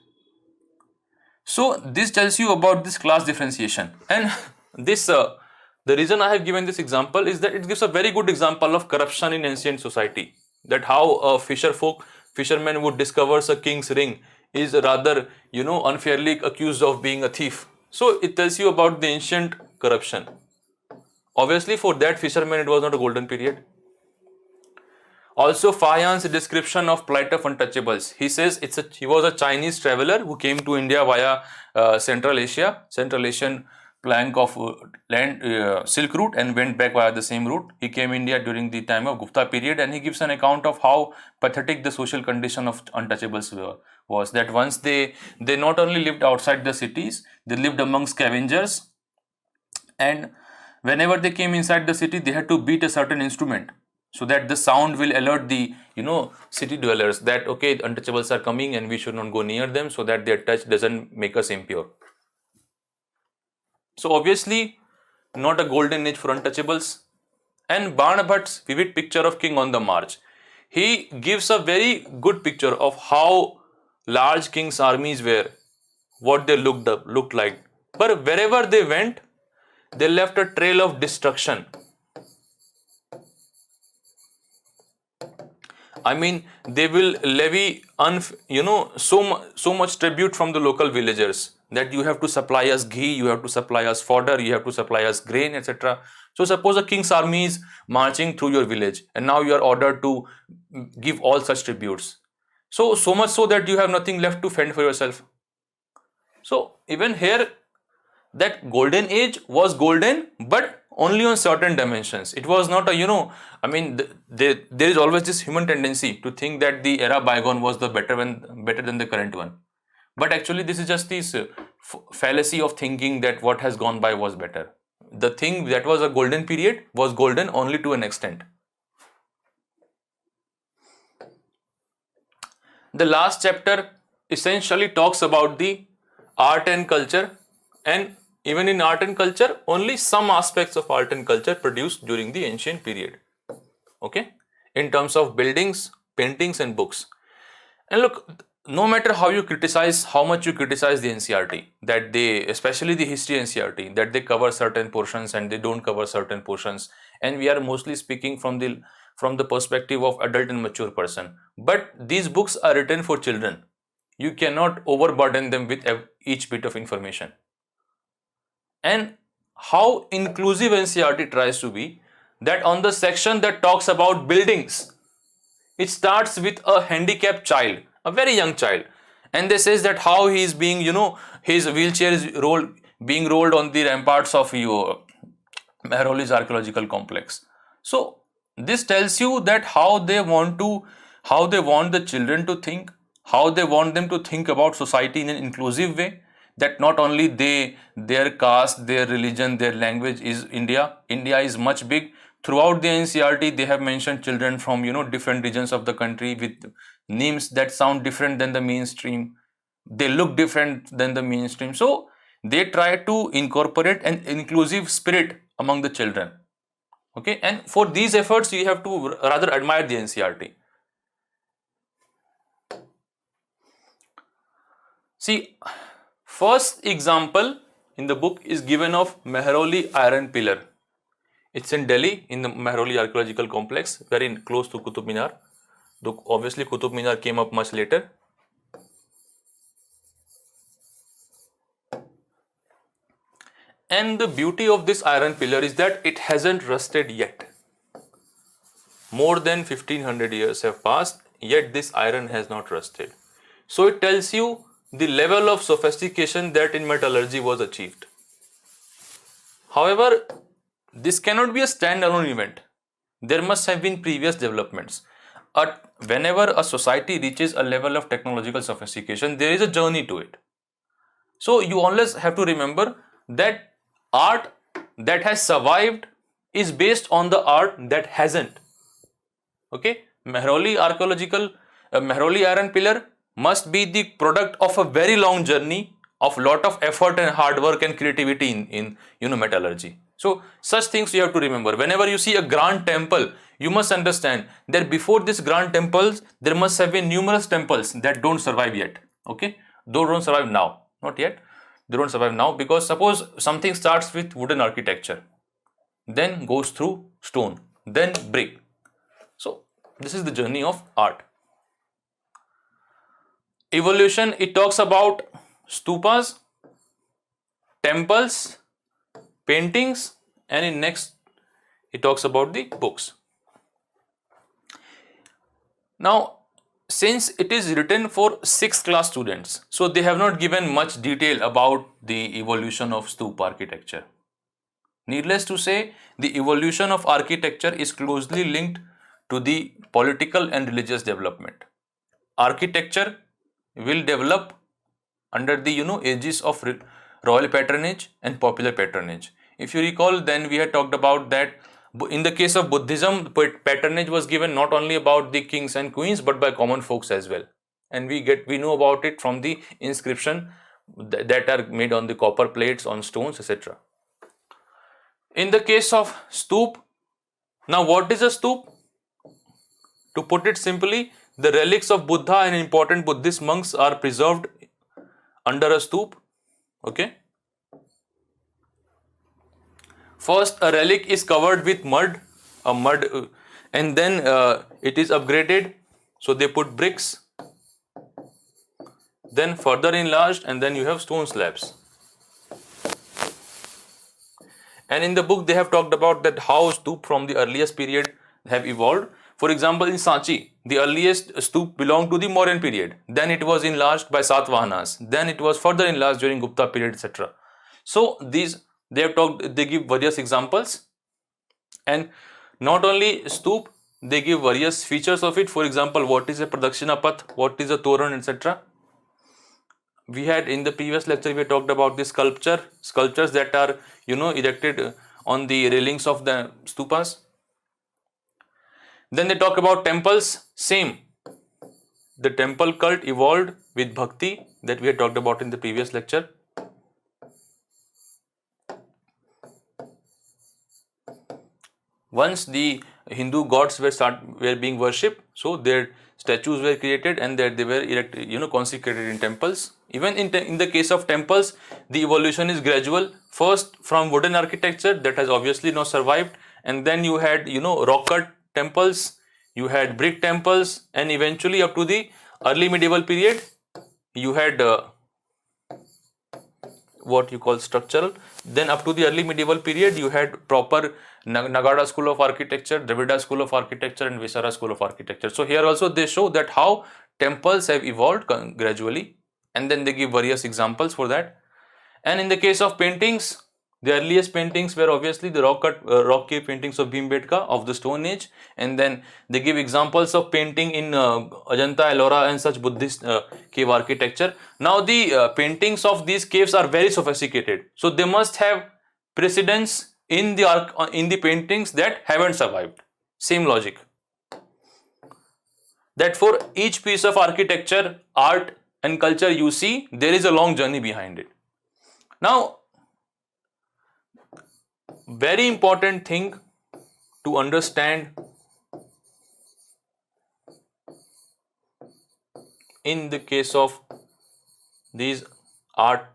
So this tells you about this class differentiation, and this the reason I have given this example is that it gives a very good example of corruption in ancient society. That how a fisherman would discover a king's ring is rather unfairly accused of being a thief. So it tells you about the ancient corruption. Obviously, for that fisherman, it was not a golden period. Also, Fayan's description of plight of untouchables. He says he was a Chinese traveler who came to India via Central Asian plank of Silk route, and went back via the same route. He came India during the time of Gupta period, and he gives an account of how pathetic the social condition of untouchables was. That once they not only lived outside the cities, they lived among scavengers, and whenever they came inside the city, they had to beat a certain instrument, so that the sound will alert the city dwellers that okay, untouchables are coming and we should not go near them, so that their touch doesn't make us impure. So obviously not a golden age for untouchables. And Bana Bhatt's vivid picture of king on the march, he gives a very good picture of how large king's armies were, what they looked like, but wherever they went, they left a trail of destruction. I mean, they will levy so much tribute from the local villagers, that you have to supply us ghee, you have to supply us fodder, you have to supply us grain, etc. So suppose a king's army is marching through your village, and now you are ordered to give all such tributes. So much so that you have nothing left to fend for yourself. So even here, that golden age was golden, but only on certain dimensions. It was not a there is always this human tendency to think that the era bygone was the better than the current one. But actually, this is just this fallacy of thinking that what has gone by was better. the thing that was a golden period was golden only to an extent. The last chapter essentially talks about the art and culture, and even in art and culture, only some aspects of art and culture produced during the ancient period. Okay, in terms of buildings, paintings, and books. And look, no matter how you criticize, how much you criticize the NCRT, that they, especially the history NCRT, that they cover certain portions and they don't cover certain portions, and we are mostly speaking from the perspective of adult and mature person. But these books are written for children. You cannot overburden them with each bit of information. And how inclusive NCRT tries to be, that on the section that talks about buildings, it starts with a handicapped child, a very young child, and they says that how he is being, his wheelchair is being rolled on the ramparts of Mehrauli archaeological complex. So this tells you that how they want the children to think, how they want them to think about society in an inclusive way, that not only their caste, their religion, their language is India. India is much big. Throughout the NCRT, they have mentioned children from different regions of the country with names that sound different than the mainstream. They look different than the mainstream. So they try to incorporate an inclusive spirit among the children. Okay, and for these efforts, you have to rather admire the NCRT. See, first example in the book is given of Mehrauli Iron Pillar. It's in Delhi in the Mehrauli archaeological complex, very close to Qutub Minar. Though obviously Qutub Minar came up much later. And the beauty of this iron pillar is that it hasn't rusted yet. More than 1500 years have passed, yet this iron has not rusted. So it tells you the level of sophistication that in metallurgy was achieved. However, this cannot be a standalone event. There must have been previous developments. Whenever a society reaches a level of technological sophistication, there is a journey to it. So you always have to remember that art that has survived is based on the art that hasn't. Okay, Mehrauli iron pillar must be the product of a very long journey of lot of effort and hard work and creativity in metallurgy. So such things you have to remember. Whenever you see a grand temple, you must understand that before this grand temples, there must have been numerous temples that don't survive yet. Okay, those don't survive now, not yet. They don't survive now because suppose something starts with wooden architecture, then goes through stone, then brick. So this is the journey of art. Evolution, it talks about stupas, temples, paintings, and in next it talks about the books. Now, since it is written for 6th class students, so they have not given much detail about the evolution of stupa architecture. Needless to say, the evolution of architecture is closely linked to the political and religious development. Architecture will develop under the aegis of royal patronage and popular patronage. If you recall, then we had talked about that in the case of Buddhism, patronage was given not only about the kings and queens but by common folks as well. And we know about it from the inscription that are made on the copper plates, on stones, etc. In the case of stoop, now what is a stoop? To put it simply, the relics of Buddha and important Buddhist monks are preserved under a stoop. Okay. First, a relic is covered with mud, and then it is upgraded. So they put bricks, then further enlarged, and then you have stone slabs. And in the book, they have talked about that how stoop from the earliest period have evolved. For example, in Sanchi, the earliest stoop belonged to the Mauryan period. Then it was enlarged by Satavahanas. Then it was further enlarged during Gupta period, etc. So they give various examples, and not only stoop, they give various features of it. For example, what is a Pradakshina Path, what is a Toran, etc. we had in the previous lecture, we talked about the sculptures that are, erected on the railings of the stupas. Then they talk about temples. Same, the temple cult evolved with bhakti that we had talked about in the previous lecture. Once the Hindu gods were being worshipped, so their statues were created and that they were erected, consecrated in temples. Even in the case of temples, the evolution is gradual. First from wooden architecture that has obviously not survived, and then you had, rock cut temples, you had brick temples, and eventually up to the early medieval period, you had what you call structural. Then up to the early medieval period, you had proper Nagada school of architecture, Dravida school of architecture, and Visara school of architecture. So here also they show that how temples have evolved gradually, and then they give various examples for that. And in the case of paintings, the earliest paintings were obviously the rock cave paintings of Bhimbetka of the Stone Age, and then they give examples of painting in Ajanta, Ellora, and such Buddhist cave architecture. Now the paintings of these caves are very sophisticated, so they must have precedence in the paintings that haven't survived. Same logic. That for each piece of architecture, art, and culture you see, there is a long journey behind it. Now, very important thing to understand in the case of these art,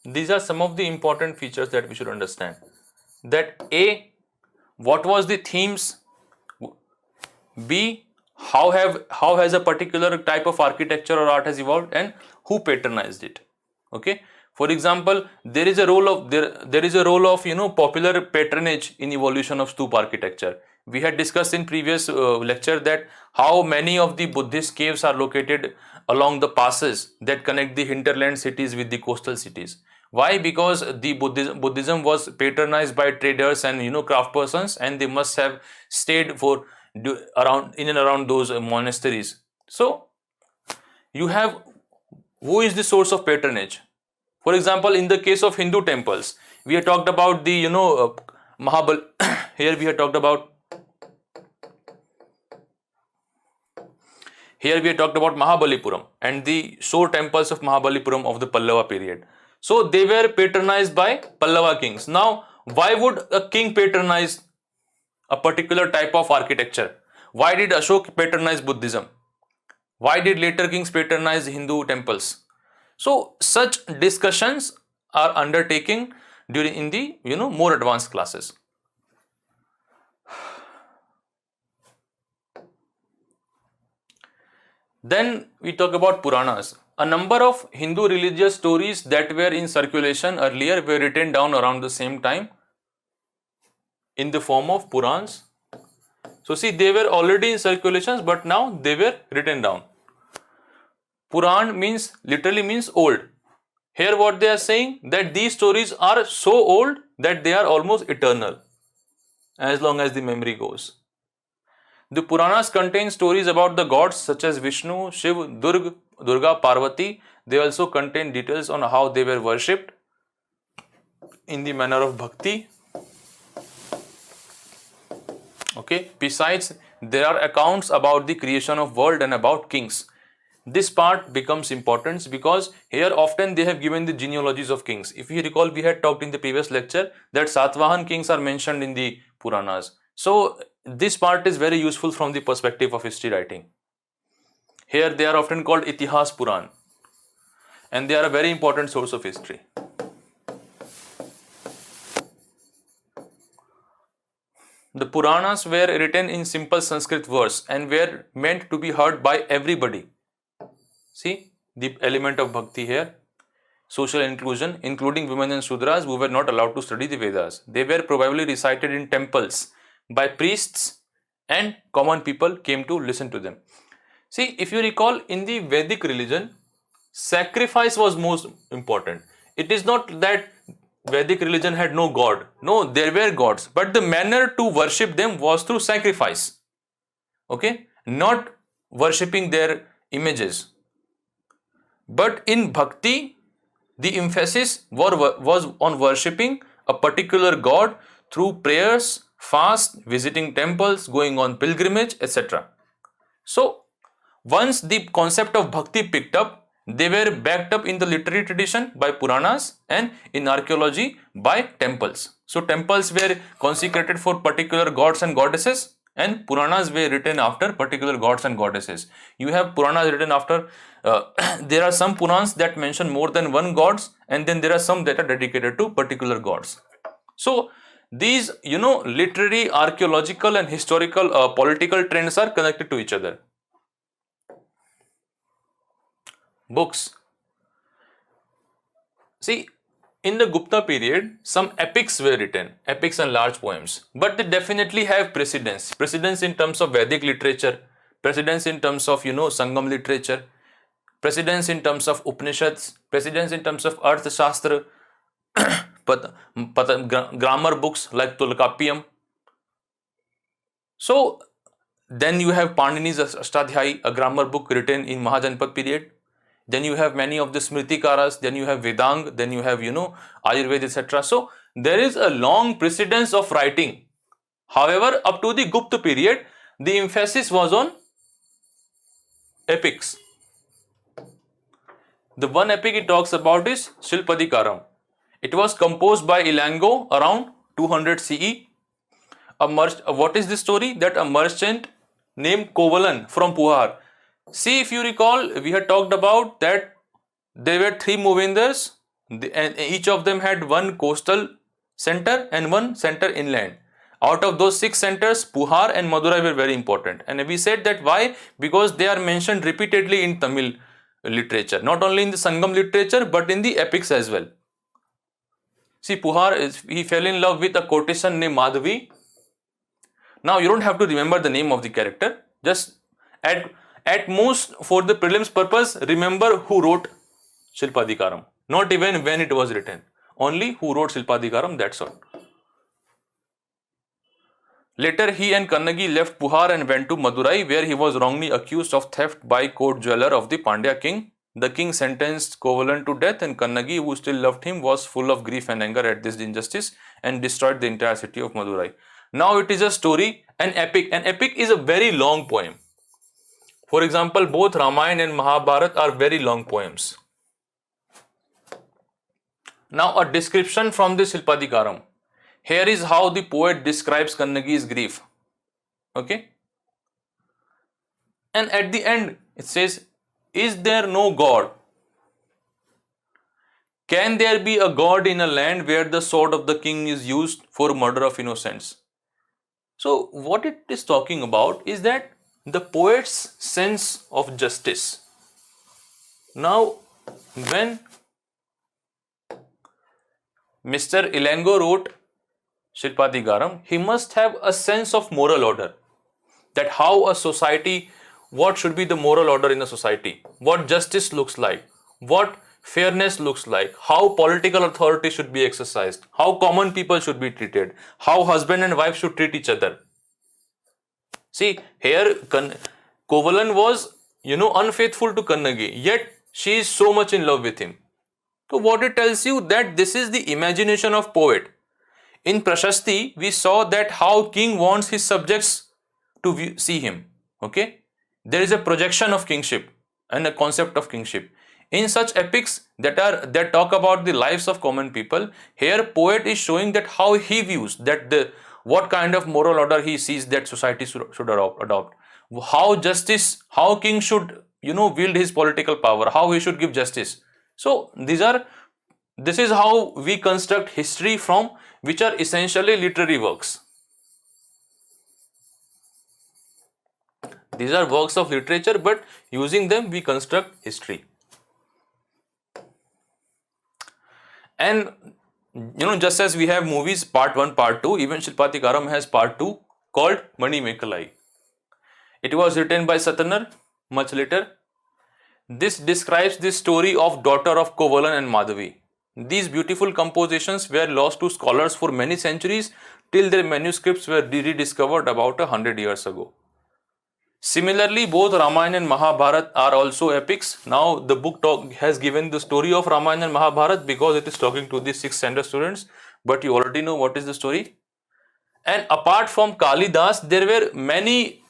these are some of the important features that we should understand. That A, what was the themes? B, how has a particular type of architecture or art has evolved, and who patronized it? Okay. For example, there is a role of popular patronage in evolution of stupa architecture. We had discussed in previous lecture that how many of the Buddhist caves are located along the passes that connect the hinterland cities with the coastal cities. Why? Because the Buddhism was patronized by traders and craft persons, and they must have stayed for around in and around those monasteries. So you have, who is the source of patronage? For example, in the case of Hindu temples, we have talked about the Mahabal. Here we have talked about Mahabalipuram and the shore temples of Mahabalipuram of the Pallava period. So they were patronized by Pallava kings. Now, why would a king patronize a particular type of architecture? Why did Ashok patronize Buddhism? Why did later kings patronize Hindu temples? So such discussions are undertaken in the more advanced classes. Then we talk about Puranas. A number of Hindu religious stories that were in circulation earlier were written down around the same time in the form of Purans. So see, they were already in circulations, but now they were written down. Puran literally means old. Here what they are saying, that these stories are so old that they are almost eternal, as long as the memory goes. The Puranas contain stories about the gods such as Vishnu, Shiv, Durga, Parvati. They also contain details on how they were worshipped in the manner of bhakti. Okay. Besides, there are accounts about the creation of world and about kings. This part becomes important because here often they have given the genealogies of kings. If you recall, we had talked in the previous lecture that Satvahan kings are mentioned in the Puranas. So this part is very useful from the perspective of history writing. Here they are often called Itihas Puran, and they are a very important source of history. The Puranas were written in simple Sanskrit verse and were meant to be heard by everybody. See the element of bhakti here. Social inclusion, including women and Sudras who were not allowed to study the Vedas. They were probably recited in temples by priests, and common people came to listen to them. See, if you recall, in the Vedic religion, sacrifice was most important. It is not that Vedic religion had no god. No, there were gods, but the manner to worship them was through sacrifice. Okay, not worshipping their images. But in bhakti, the emphasis was on worshipping a particular god through prayers, fast, visiting temples, going on pilgrimage, etc. So, once the concept of bhakti picked up, they were backed up in the literary tradition by Puranas and in archaeology by temples. So, temples were consecrated for particular gods and goddesses, and Puranas were written after particular gods and goddesses. You have Puranas written after, there are some Purans that mention more than one gods, and then there are some that are dedicated to particular gods. So, these, literary, archaeological, and historical, political trends are connected to each other. Books. See, in the Gupta period, some epics were written, epics and large poems, but they definitely have precedence. Precedence in terms of Vedic literature, precedence in terms of, Sangam literature, precedence in terms of Upanishads, precedence in terms of Arthashastra, grammar books like Tolkappiyam. So, then you have Panini's Ashtadhyayi, a grammar book written in Mahajanpad period. Then you have many of the Smritikaras, then you have Vedang, then you have, Ayurveda, etc. So, there is a long precedence of writing. However, up to the Gupta period, the emphasis was on epics. The one epic it talks about is Shilpadikaram. It was composed by Elango around 200 CE. What is the story? That a merchant named Kovalan from Puhar. See, if you recall, we had talked about that there were 3 Movindars, and each of them had one coastal center and one center inland. Out of those 6 centers, Puhar and Madurai were very important. And we said that why? Because they are mentioned repeatedly in Tamil literature, not only in the Sangam literature, but in the epics as well. See, Puhar, he fell in love with a courtesan named Madhavi. Now, you don't have to remember the name of the character. Just at most, for the prelims purpose, remember who wrote Shilpadikaram. Not even when it was written. Only who wrote Shilpadikaram, that's all. Later, he and Kannagi left Puhar and went to Madurai, where he was wrongly accused of theft by court jeweler of the Pandya king. The king sentenced Kovalan to death, and Kannagi, who still loved him, was full of grief and anger at this injustice and destroyed the entire city of Madurai. Now, it is a story, an epic. An epic is a very long poem. For example, both Ramayana and Mahabharata are very long poems. Now, a description from the Shilpadikaram. Here is how the poet describes Kannagi's grief. Okay? And at the end, it says, is there no God? Can there be a God in a land where the sword of the king is used for murder of innocents? So, what it is talking about is that the poet's sense of justice. Now, when Mr. Elango wrote Shilpadikaram, he must have a sense of moral order. That how a society, what should be the moral order in a society, what justice looks like, what fairness looks like, how political authority should be exercised, how common people should be treated, how husband and wife should treat each other. See, here Kovalan was, unfaithful to Kannagi, yet she is so much in love with him. So what it tells you that this is the imagination of poet. In Prashasti, we saw that how king wants his subjects to see him. Okay, there is a projection of kingship and a concept of kingship. In such epics that talk about the lives of common people, here poet is showing that how he views that what kind of moral order he sees that society should adopt. How justice, how king should wield his political power, how he should give justice. So this is how we construct history from which are essentially literary works. These are works of literature, but using them we construct history. And just as we have movies part 1, part 2, even Shilpadikaram has part 2 called Mani Mekalai. It was written by Satanar much later. This describes the story of daughter of Kovalan and Madhavi. These beautiful compositions were lost to scholars for many centuries till their manuscripts were rediscovered about 100 years ago. Similarly, both Ramayana and Mahabharata are also epics. Now, the book has given the story of Ramayana and Mahabharata because it is talking to the 6th standard students, but you already know what is the story. And apart from Kalidas, there were many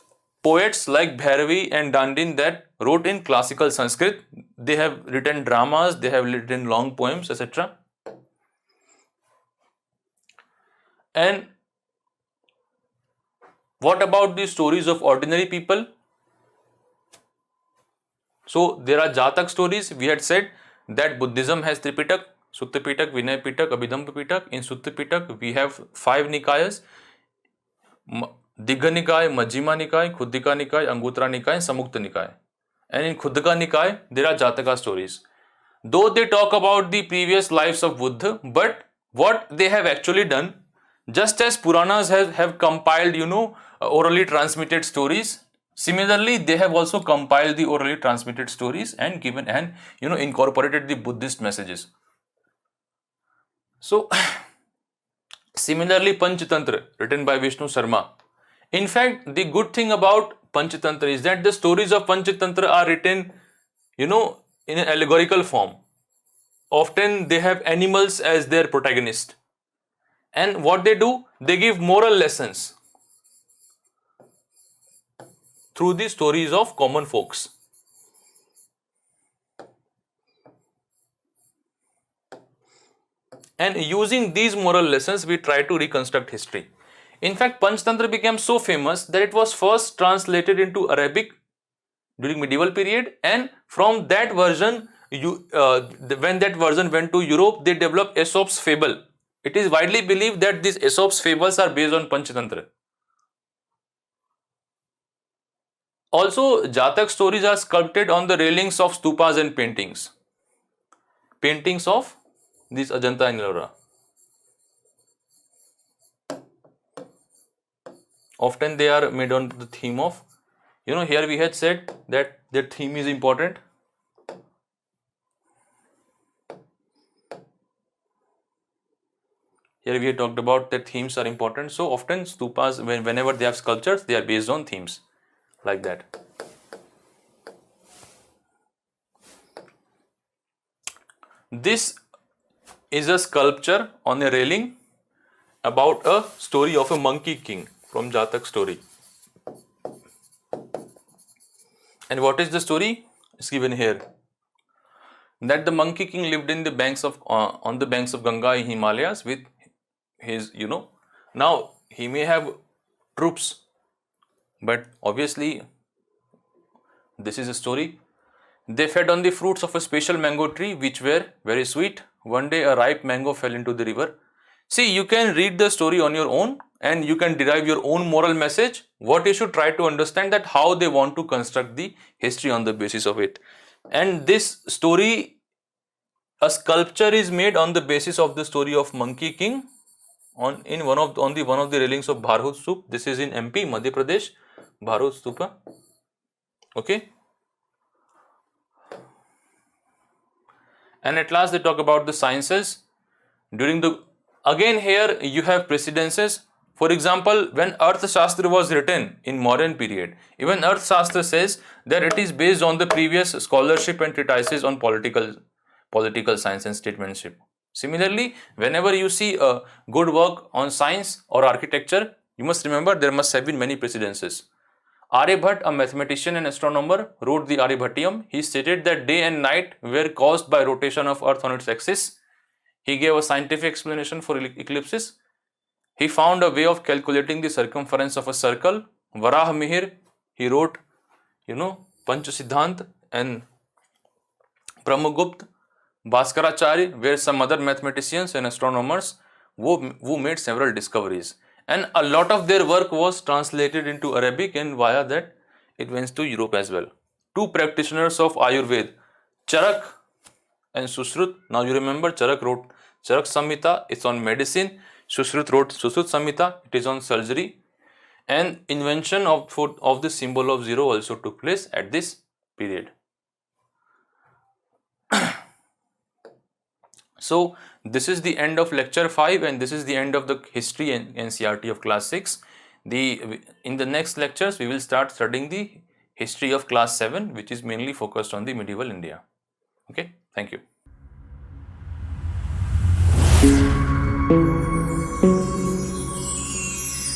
poets like Bhairavi and Dandin that wrote in classical Sanskrit. They have written dramas, they have written long poems, etc. And what about the stories of ordinary people? So there are Jatak stories. We had said that Buddhism has Tripitak, Sutta Pitak, Vinay Pitak, Abhidhamma Pitak. In Sutta Pitak, we have 5 Nikayas: Digha Nikaya, Majjhima Nikaya, Khuddika Nikaya, Anguttara Nikaya, and Samyukta Nikaya. And in Khuddika Nikaya, there are Jataka stories. Though they talk about the previous lives of Buddha, but what they have actually done, just as Puranas have compiled, orally transmitted stories, similarly, they have also compiled the orally transmitted stories and given and, incorporated the Buddhist messages. So, similarly, Panchatantra, written by Vishnu Sharma. In fact, the good thing about Panchatantra is that the stories of Panchatantra are written, in an allegorical form. Often they have animals as their protagonist. And what they do, they give moral lessons through the stories of common folks. And using these moral lessons, we try to reconstruct history. In fact, Panchatantra became so famous that it was first translated into Arabic during medieval period, and from that version, when that version went to Europe, they developed Aesop's fable. It is widely believed that these Aesop's fables are based on Panchatantra. Also, Jatak stories are sculpted on the railings of stupas and paintings. Paintings of this Ajanta and Ellora. Often they are made on the theme of, here we had said that their theme is important. Here we had talked about that themes are important. So often stupas, whenever they have sculptures, they are based on themes like that. This is a sculpture on a railing about a story of a monkey king from Jatak story. And what is the story? It's given here. That the monkey king lived in the banks of on the banks of Ganga in Himalayas with his, now he may have troops, but obviously this is a story. They fed on the fruits of a special mango tree which were very sweet. One day a ripe mango fell into the river. See, you can read the story on your own and you can derive your own moral message. What you should try to understand that how they want to construct the history on the basis of it. And this story, a sculpture is made on the basis of the story of Monkey King on one of the railings of Bharhut Stupa. This is in MP, Madhya Pradesh, Bharhut Stupa. Okay. And at last they talk about the sciences. Again here you have precedences. For example, when Arthashastra was written in modern period, even Arthashastra says that it is based on the previous scholarship and treatises on political science and statesmanship. Similarly, whenever you see a good work on science or architecture, you must remember there must have been many precedences. Aryabhat, a mathematician and astronomer, wrote the Aryabhatiam. He stated that day and night were caused by rotation of Earth on its axis. He gave a scientific explanation for eclipses. He found a way of calculating the circumference of a circle. Varah Mihir, he wrote, Panchasiddhant, and Brahmagupt, Bhaskaracharya were some other mathematicians and astronomers who made several discoveries. And a lot of their work was translated into Arabic, and via that it went to Europe as well. Two practitioners of Ayurveda, Charak and Sushrut. Now you remember Charak wrote Charak Samhita, it's on medicine. Sushrut wrote Sushrut Samhita, it is on surgery. And invention of the symbol of zero also took place at this period. So this is the end of lecture 5 and this is the end of the history and NCERT of class 6. In the next lectures we will start studying the history of class 7, which is mainly focused on the medieval India. Okay, thank you.